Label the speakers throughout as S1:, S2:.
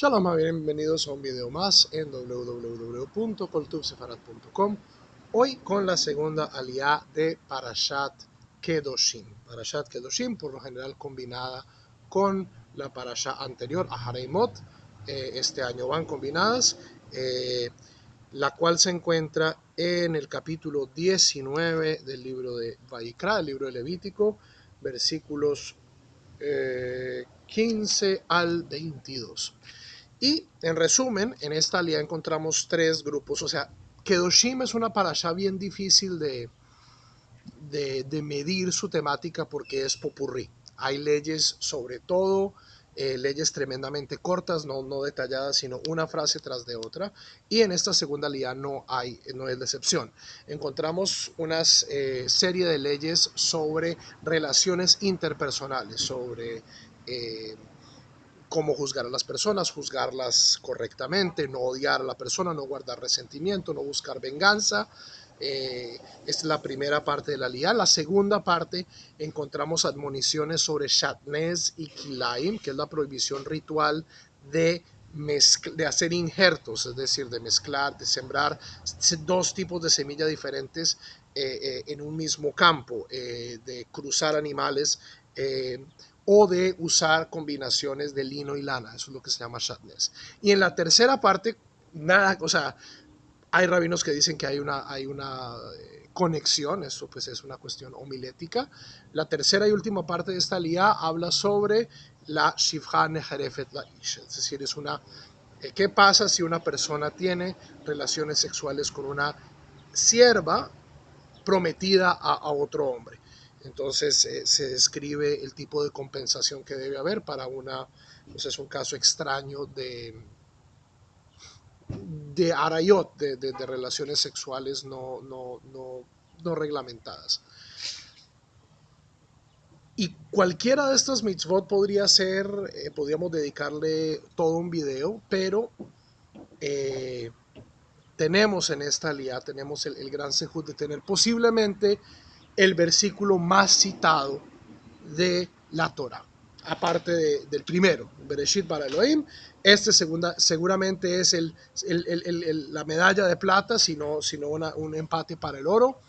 S1: Shalom, bienvenidos a un video más en www.coltubsefarat.com. Hoy con la segunda aliyá de Parashat Kedoshim. Parashat Kedoshim, por lo general combinada con la parashá anterior, Ahareimot. Este año van combinadas, la cual se encuentra en el capítulo 19 del libro de Vayikra, el libro de Levítico, versículos 15 al 22. Y en resumen, en esta aliyá encontramos tres grupos. O sea, Kedoshim es una parashá bien difícil de medir su temática porque es popurrí. Hay leyes sobre todo, leyes tremendamente cortas, no detalladas, sino una frase tras de otra. Y en esta segunda aliyá no es la excepción. Encontramos una serie de leyes sobre relaciones interpersonales, sobre cómo juzgar a las personas, juzgarlas correctamente, no odiar a la persona, no guardar resentimiento, no buscar venganza. Esta es la primera parte de la aliyá. La segunda parte encontramos admoniciones sobre shatnez y kilaim, que es la prohibición ritual de hacer injertos, es decir, de mezclar, de sembrar dos tipos de semillas diferentes en un mismo campo, de cruzar animales, o de usar combinaciones de lino y lana. Eso es lo que se llama shatnez. Y en la tercera parte, nada, o sea, hay rabinos que dicen que hay una conexión, esto pues es una cuestión homilética. La tercera y última parte de esta aliyá habla sobre la shivcha neherefet laish, es decir, es una ¿qué pasa si una persona tiene relaciones sexuales con una sierva prometida a otro hombre? Entonces se describe el tipo de compensación que debe haber para pues es un caso extraño de arayot, de relaciones sexuales no reglamentadas. Y cualquiera de estas mitzvot podría ser, podríamos dedicarle todo un video, pero tenemos en esta aliyá, tenemos el gran sejud de tener posiblemente el versículo más citado de la Torah, aparte del primero, Bereshit bara Elohim. Este seguramente es la medalla de plata, sino un empate para el oro.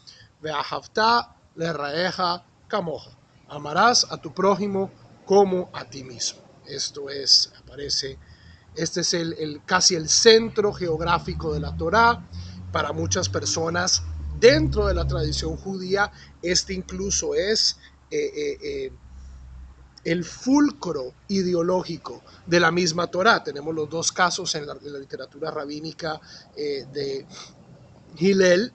S1: Ve'ahavta le'raeja kamoja. Amarás a tu prójimo como a ti mismo. Esto aparece. Este es casi el centro geográfico de la Torá. Para muchas personas dentro de la tradición judía, este incluso es el fulcro ideológico de la misma Torá. Tenemos los dos casos en la literatura rabínica de Hillel,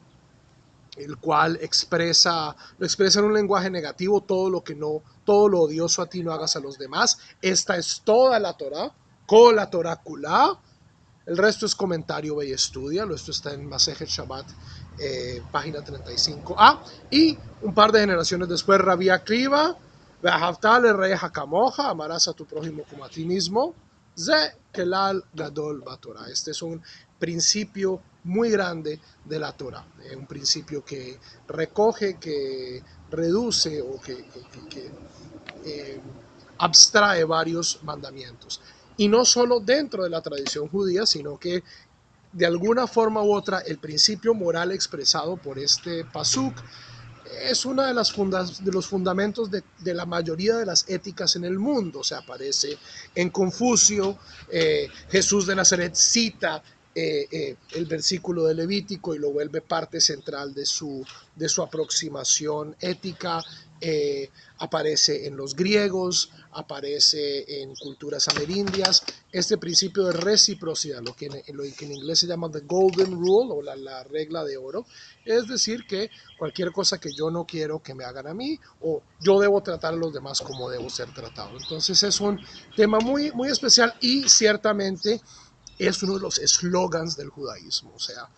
S1: el cual lo expresa en un lenguaje negativo: todo lo odioso a ti no hagas a los demás. Esta es toda la Torá, con la Torá kulá. El resto es comentario, ve y estudia. Esto está en Masejet Shabbat, página 35a. Y un par de generaciones después, Rabbi Akiva: Ve'ahavta le'reja kamoja, amarás a tu prójimo como a ti mismo. Ze kelal gadol batorah. Este es un principio muy grande de la Torah, un principio que recoge, que reduce o que abstrae varios mandamientos. Y no solo dentro de la tradición judía, sino que de alguna forma u otra el principio moral expresado por este pasuk es uno de los fundamentos de la mayoría de las éticas en el mundo. O sea, aparece en Confucio. Jesús de Nazaret cita el versículo de Levítico y lo vuelve parte central de su aproximación ética. Aparece en los griegos, aparece en culturas amerindias. Este principio de reciprocidad, lo que en inglés se llama the golden rule, o la regla de oro, es decir, que cualquier cosa que yo no quiero que me hagan a mí, o yo debo tratar a los demás como debo ser tratado. Entonces es un tema muy, muy especial, y ciertamente es uno de los eslogans del judaísmo. O sea,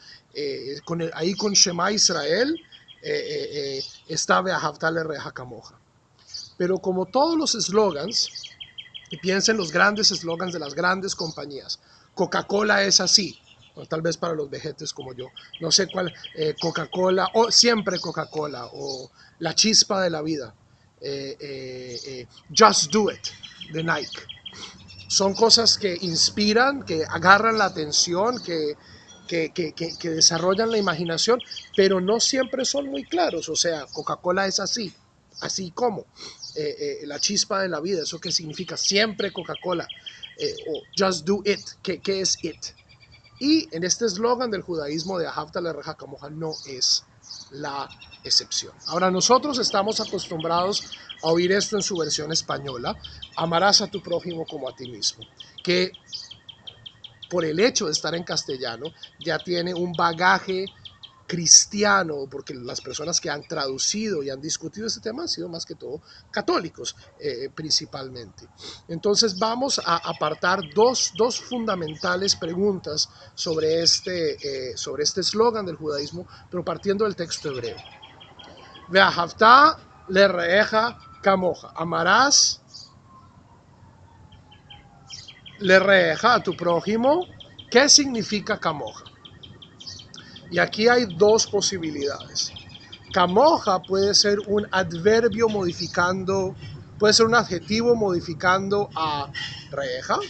S1: ahí con Shema Israel está Ve'ahavta le'reja kamoja. Pero como todos los eslogans, y piensen los grandes eslogans de las grandes compañías, Coca-Cola es así, o tal vez para los vejetes como yo, no sé cuál, Coca-Cola, o siempre Coca-Cola, o la chispa de la vida, Just Do It, de Nike. son cosas que inspiran, que agarran la atención, que desarrollan la imaginación, pero no siempre son muy claros. O sea, Coca-Cola es así, así como la chispa de la vida. ¿Eso qué significa? Siempre Coca-Cola. O just do it. ¿Qué es it? Y en este eslogan del judaísmo de Ahavta l'Reja Kamoja no es la excepción. Ahora, nosotros estamos acostumbrados a oír esto en su versión española: amarás a tu prójimo como a ti mismo, que por el hecho de estar en castellano ya tiene un bagaje cristiano, porque las personas que han traducido y han discutido este tema han sido más que todo católicos, principalmente. Entonces vamos a apartar dos fundamentales preguntas sobre este eslogan del judaísmo, pero partiendo del texto hebreo. Ve'ahavta l'reeja kamoja, amarás l'reeja a tu prójimo. ¿Qué significa kamoja? Y aquí hay dos posibilidades. Kamoja puede ser un adverbio modificando, puede ser un adjetivo modificando a reeja.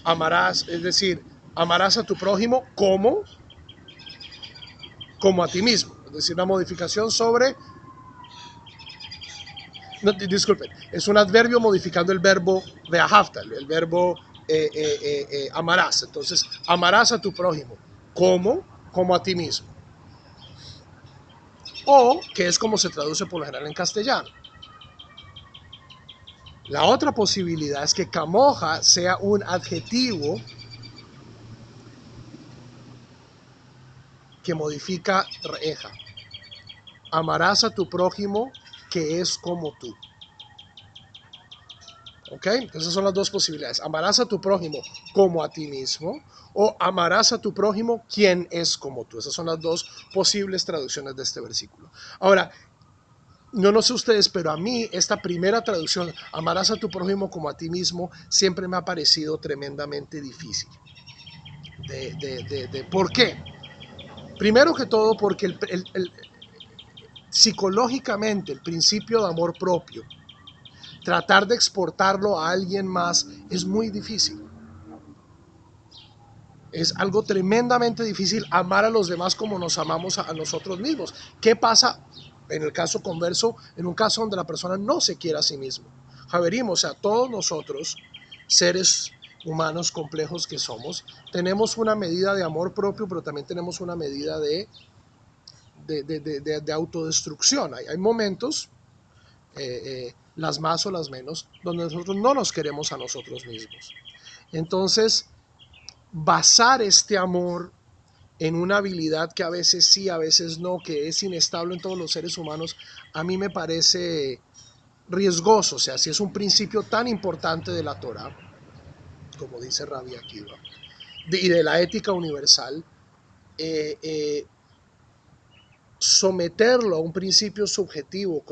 S1: Amarás, es decir, amarás a tu prójimo como a ti mismo. Es decir, una modificación sobre, no, disculpen, es un adverbio modificando el verbo ve'ahavta, el verbo amarás. Entonces, amarás a tu prójimo como a ti mismo. O, que es como se traduce por lo general en castellano. La otra posibilidad es que kamoja sea un adjetivo que modifica reeja. Amarás a tu prójimo que es como tú. ¿Ok? Esas son las dos posibilidades. Amarás a tu prójimo como a ti mismo, o amarás a tu prójimo quien es como tú. Esas son las dos posibles traducciones de este versículo. Ahora, no sé ustedes, pero a mí esta primera traducción, amarás a tu prójimo como a ti mismo, siempre me ha parecido tremendamente difícil. ¿Por qué? Primero que todo porque psicológicamente el principio de amor propio, tratar de exportarlo a alguien más es muy difícil. Es algo tremendamente difícil amar a los demás como nos amamos a nosotros mismos. ¿Qué pasa en el caso converso, en un caso donde la persona no se quiere a sí mismo? Javerim, o sea, todos nosotros, seres humanos complejos que somos, tenemos una medida de amor propio, pero también tenemos una medida de autodestrucción. Hay momentos, las más o las menos, donde nosotros no nos queremos a nosotros mismos. Entonces, basar este amor en una habilidad que a veces sí, a veces no, que es inestable en todos los seres humanos, a mí me parece riesgoso. O sea, si es un principio tan importante de la Torah, como dice Rabbi Akiva, y de la ética universal, eh, eh, someterlo a un principio subjetivo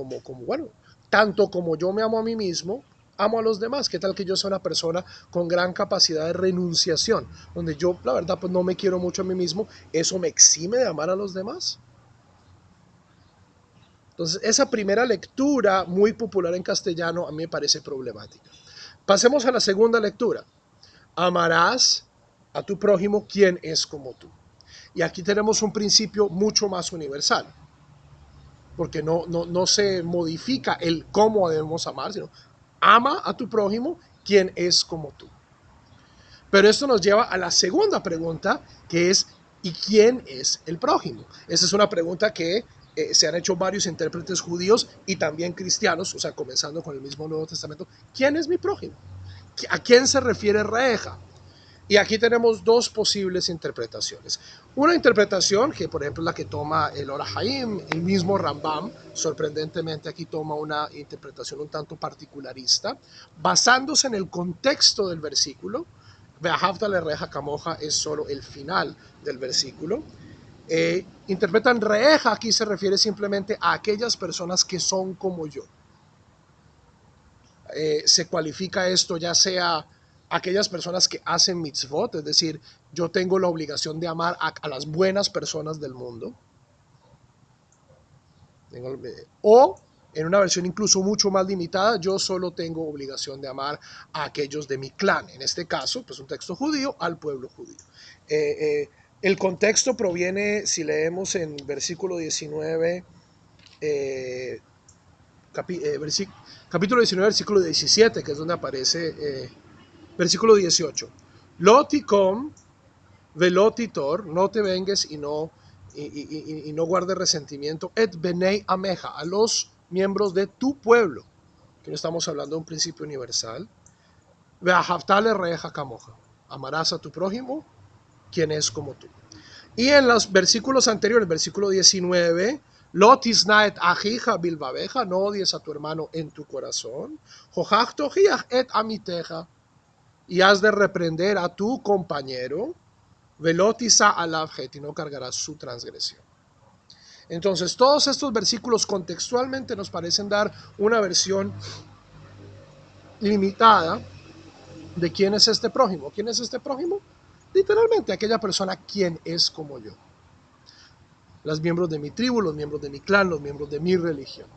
S1: bueno, tanto como yo me amo a mí mismo, amo a los demás. ¿Qué tal que yo sea una persona con gran capacidad de renunciación, donde yo, la verdad, pues no me quiero mucho a mí mismo? ¿Eso me exime de amar a los demás? Entonces, esa primera lectura muy popular en castellano a mí me parece problemática. Pasemos a la segunda lectura. Amarás a tu prójimo quien es como tú. Y aquí tenemos un principio mucho más universal, porque no se modifica el cómo debemos amar, sino ama a tu prójimo quien es como tú. Pero esto nos lleva a la segunda pregunta, que es, ¿y quién es el prójimo? Esa es una pregunta que se han hecho varios intérpretes judíos y también cristianos, o sea, comenzando con el mismo Nuevo Testamento. ¿Quién es mi prójimo? ¿A quién se refiere Reeja? Y aquí tenemos dos posibles interpretaciones. Una interpretación, que por ejemplo es la que toma el Or HaHaim, el mismo Rambam, sorprendentemente aquí toma una interpretación un tanto particularista, basándose en el contexto del versículo. Ve'ahavta l'reeja kamoja es solo el final del versículo. Interpretan reeja, aquí se refiere simplemente a aquellas personas que son como yo. Se cualifica esto ya sea aquellas personas que hacen mitzvot, es decir, yo tengo la obligación de amar a las buenas personas del mundo, o En una versión incluso mucho más limitada, yo solo tengo obligación de amar a aquellos de mi clan. En este caso, pues un texto judío al pueblo judío. El contexto proviene, si leemos en versículo 19, eh, capítulo 19, versículo 17, que es donde aparece, versículo 18. Loticom velotitor, no te vengues y no guardes resentimiento, et benei ameja, a los miembros de tu pueblo, que no estamos hablando de un principio universal. Veahavtale reja camoja, amarás a tu prójimo, quien es como tú. Y en los versículos anteriores, versículo 19, Lotisnaet ajija bilbabeja, no odies a tu hermano en tu corazón, jojachtojiach et amiteja, y has de reprender a tu compañero, velotisa alabjet, y no cargarás su transgresión. Entonces, todos estos versículos contextualmente nos parecen dar una versión limitada de quién es este prójimo. ¿Quién es este prójimo? Literalmente, aquella persona quien es como yo. Los miembros de mi tribu, los miembros de mi clan, los miembros de mi religión.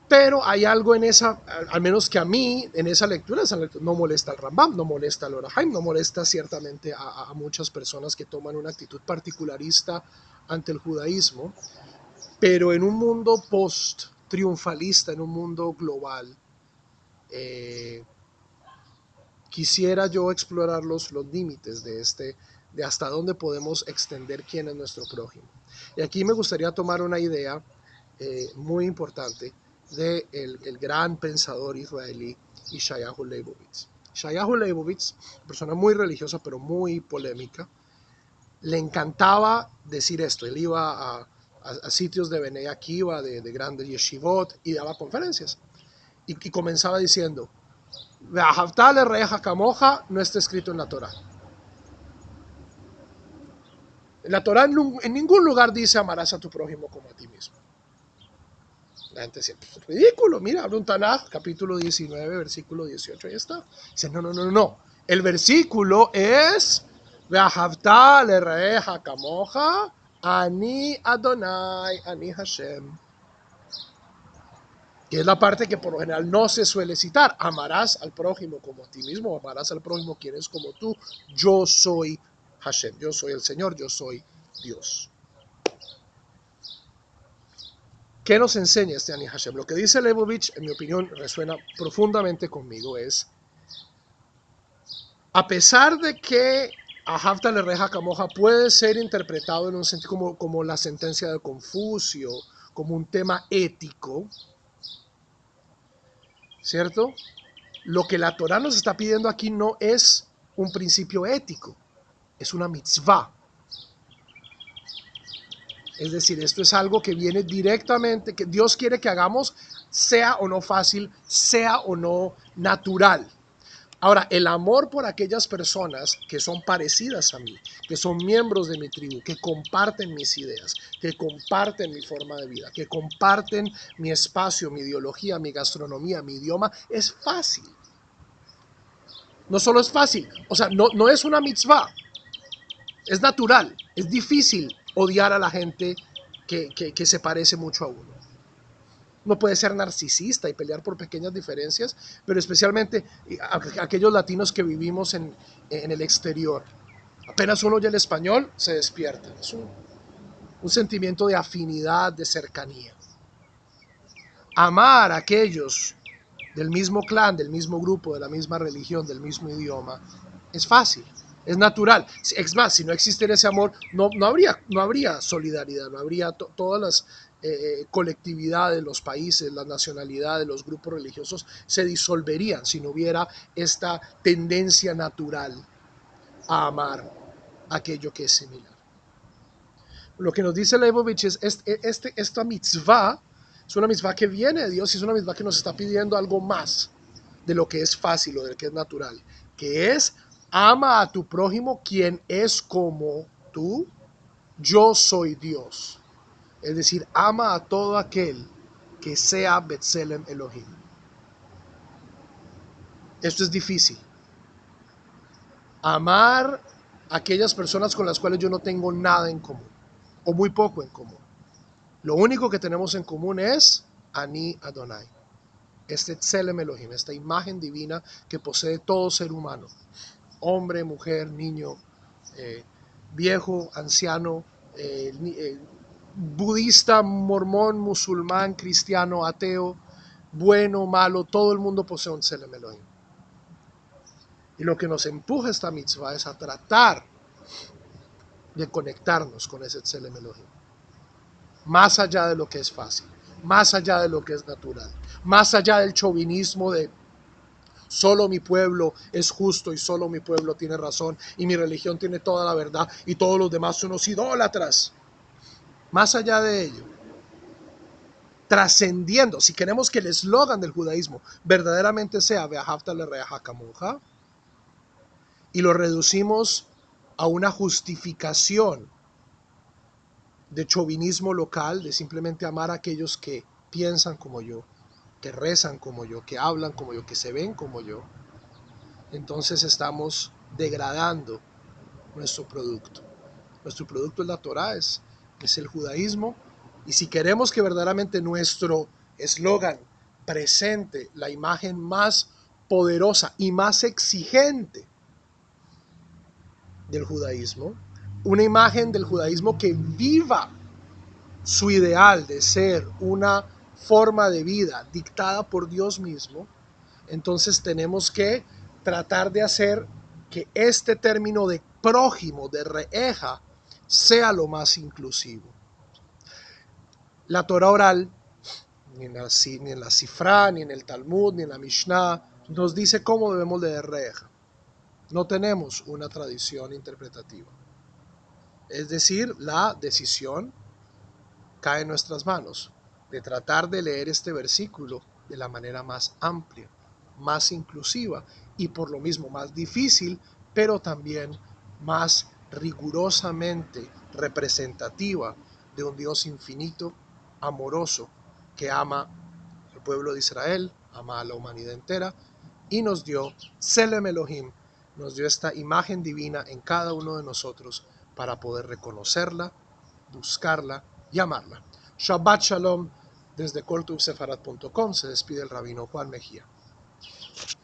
S1: Pero hay algo en esa, al menos que a mí, en esa lectura no molesta al Rambam, no molesta al Orahaim, no molesta ciertamente a muchas personas que toman una actitud particularista ante el judaísmo, pero en un mundo post-triunfalista, en un mundo global, quisiera yo explorar los límites de hasta dónde podemos extender quién es nuestro prójimo. Y aquí me gustaría tomar una idea muy importante del gran pensador israelí Yeshayahu Leibovitz. Yeshayahu Leibovitz, persona muy religiosa pero muy polémica, le encantaba decir esto. Él iba a sitios de Bnei Akiva, de grandes yeshivot, y daba conferencias. Y comenzaba diciendo, Ve'ahavtale reja camoja no está escrito en la Torah. En la Torah en ningún lugar dice amarás a tu prójimo como a ti mismo. La gente dice, pues, ridículo, mira, abre un Tanaj, capítulo 19, versículo 18, ahí está. Dice, no. El versículo es, Ve'ahavtale reja camoja, ani Adonai, ani Hashem. Que es la parte que por lo general no se suele citar. Amarás al prójimo como a ti mismo, amarás al prójimo quien es como tú. Yo soy Hashem, yo soy el Señor, yo soy Dios. ¿Qué nos enseña este Ani Hashem? Lo que dice Leibovitz, en mi opinión, resuena profundamente conmigo, es, a pesar de que Ahavta le reja camoja puede ser interpretado en un sentido como la sentencia de Confucio, como un tema ético, ¿cierto? Lo que la Torah nos está pidiendo aquí no es un principio ético, es una mitzvah. Es decir, esto es algo que viene directamente, que Dios quiere que hagamos, sea o no fácil, sea o no natural. Ahora, el amor por aquellas personas que son parecidas a mí, que son miembros de mi tribu, que comparten mis ideas, que comparten mi forma de vida, que comparten mi espacio, mi ideología, mi gastronomía, mi idioma, es fácil. No solo es fácil, o sea, no es una mitzvah, es natural, es difícil odiar a la gente que se parece mucho a uno. No puede ser narcisista y pelear por pequeñas diferencias, pero especialmente aquellos latinos que vivimos en el exterior. Apenas uno oye el español, se despierta. Es un sentimiento de afinidad, de cercanía. Amar a aquellos del mismo clan, del mismo grupo, de la misma religión, del mismo idioma, es fácil, es natural. Es más, si no existiera ese amor, no habría solidaridad, no habría todas las colectividades, los países, las nacionalidades, los grupos religiosos se disolverían si no hubiera esta tendencia natural a amar aquello que es similar. Lo que nos dice Leibovitz es esta mitzvah es una mitzvah que viene de Dios y es una mitzvah que nos está pidiendo algo más de lo que es fácil o de lo que es natural, que es ama a tu prójimo quien es como tú, yo soy Dios. Es decir, ama a todo aquel que sea Betzelem Elohim. Esto es difícil. Amar a aquellas personas con las cuales yo no tengo nada en común, o muy poco en común. Lo único que tenemos en común es Ani Adonai, este Tselem Elohim, esta imagen divina que posee todo ser humano, hombre, mujer, niño, viejo, anciano, budista, mormón, musulmán, cristiano, ateo, bueno, malo, todo el mundo posee un Tselem Elohim. Y lo que nos empuja esta mitzvah es a tratar de conectarnos con ese Tselem Elohim, más allá de lo que es fácil, más allá de lo que es natural, más allá del chauvinismo de solo mi pueblo es justo y solo mi pueblo tiene razón y mi religión tiene toda la verdad y todos los demás son unos idólatras. Más allá de ello, trascendiendo, si queremos que el eslogan del judaísmo verdaderamente sea Ve'ahavta lereaja kamoja, y lo reducimos a una justificación de chauvinismo local, de simplemente amar a aquellos que piensan como yo, que rezan como yo, que hablan como yo, que se ven como yo, entonces estamos degradando nuestro producto. Nuestro producto es la Torá, es el judaísmo, y si queremos que verdaderamente nuestro eslogan presente la imagen más poderosa y más exigente del judaísmo, una imagen del judaísmo que viva su ideal de ser una forma de vida dictada por Dios mismo, entonces tenemos que tratar de hacer que este término de prójimo, de reeja, sea lo más inclusivo. La Torah oral, ni en la Sifra, ni en el Talmud, ni en la Mishnah, nos dice cómo debemos de reeja. No tenemos una tradición interpretativa. Es decir, la decisión cae en nuestras manos de tratar de leer este versículo de la manera más amplia, más inclusiva y por lo mismo más difícil, pero también más rigurosamente representativa de un Dios infinito, amoroso, que ama al pueblo de Israel, ama a la humanidad entera y nos dio Tselem Elohim, nos dio esta imagen divina en cada uno de nosotros para poder reconocerla, buscarla y amarla. Shabbat Shalom, desde coltubsefarat.com se despide el rabino Juan Mejía.